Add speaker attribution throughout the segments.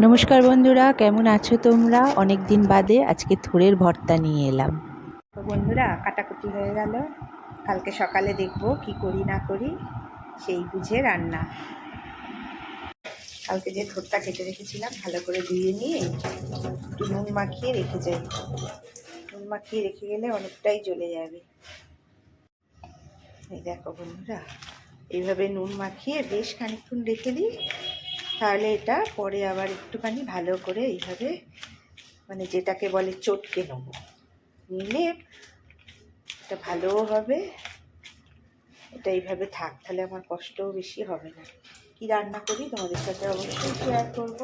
Speaker 1: নমস্কার বন্ধুরা, কেমন আছো তোমরা? অনেক দিন বাদে আজকে থোড়ের ভর্তা নিয়ে এলাম। তো বন্ধুরা, কাটাকুটি হয়ে গেল। কালকে সকালে দেখব কি করি না করি, সেই বুঝে রান্না। কালকে যে থোড়টা কেটে রেখেছিলাম ভালো করে ধুয়ে নিয়ে একটু নুন মাখিয়ে রেখে যাই। নুন মাখিয়ে রেখে গেলে অনেকটাই জ্বলে যাবে। এই দেখো বন্ধুরা, এইভাবে নুন মাখিয়ে বেশ খানিকক্ষণ রেখে দিই, তাহলে এটা পরে আবার একটুখানি ভালো করে এইভাবে যেটাকে বলে চটকে নেব, নিলে এটা ভালোও হবে। এটা এইভাবে থাক, তাহলে আমার কষ্টও বেশি হবে না। কি রান্না করি তোমাদের সাথে অবশ্যই শেয়ার করব।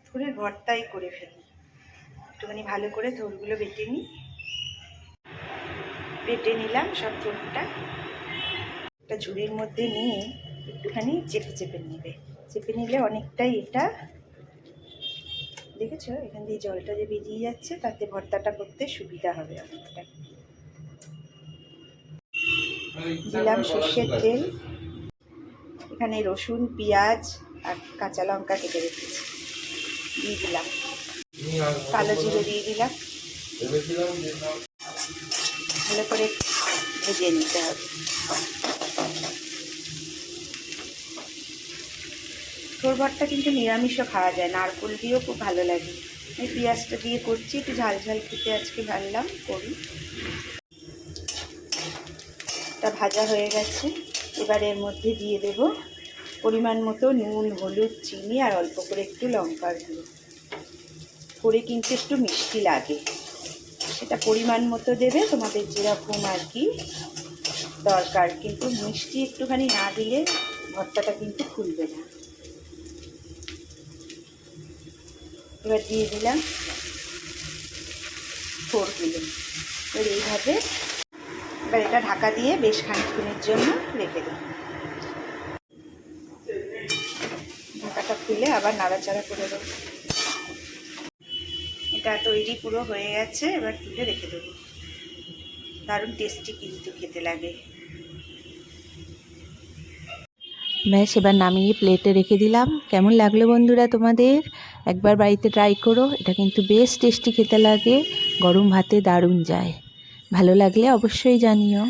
Speaker 1: থোড়ের ভর্তাই করে ফেলি। একটুখানি ভালো করে থোড়গুলো বেটে নিই। বেটে নিলাম সব থোড়টা। একটা ঝুড়ির মধ্যে নিয়ে একটুখানি চেপে চেপে নেবে। চেপে নিলে অনেকটাই এটা, দেখেছো এখান দিয়ে জলটা যে বেরিয়ে যাচ্ছে, তাতে ভর্তাটা করতে সুবিধা হবে অনেকটা। দিলাম সর্ষের তেল, এখানে রসুন, পেঁয়াজ আর কাঁচা লঙ্কা কেটে রেখেছি, দিয়ে দিলাম। কালো জিরে দিয়ে দিলাম। ভালো করে ভেজে নিতে হবে। থোড় ভর্তা কিন্তু নিরামিষও খাওয়া যায়, নারকেল দিয়েও খুব ভালো লাগে। আমি পেঁয়াজটা দিয়ে করছি, একটু ঝাল ঝাল খেতে আজকে ভাবলাম করি। এটা ভাজা হয়ে গেছে। এবার এর মধ্যে দিয়ে দেব পরিমাণ মতো নুন, হলুদ, চিনি আর অল্প করে একটু লঙ্কার গুঁড়ো। করে কিন্তু একটু মিষ্টি লাগে, সেটা পরিমাণ মতো দেবে, তোমাদের যেরকম আর কি দরকার। কিন্তু মিষ্টি একটুখানি না দিলে ভর্তাটা কিন্তু ফুলবে না। এবার দিয়ে দিলাম থোড়গুলো। এবার এইভাবে এবার এটা ঢাকা দিয়ে বেশ খানিকক্ষণের জন্য রেখে দেব। ঢাকাটা খুলে আবার নাড়াচাড়া করে দেবো। এটা তৈরি পুরো হয়ে গেছে, এবার তুলে রেখে দেবো। দারুণ টেস্টি কিন্তু খেতে লাগে। ব্যাস, এবার নামিয়ে প্লেটে রেখে দিলাম। কেমন লাগলো বন্ধুরা তোমাদের? একবার বাড়িতে ট্রাই করো, এটা কিন্তু বেশ টেস্টি খেতে লাগে, গরম ভাতে দারুণ যায়। ভালো লাগলে অবশ্যই জানিও।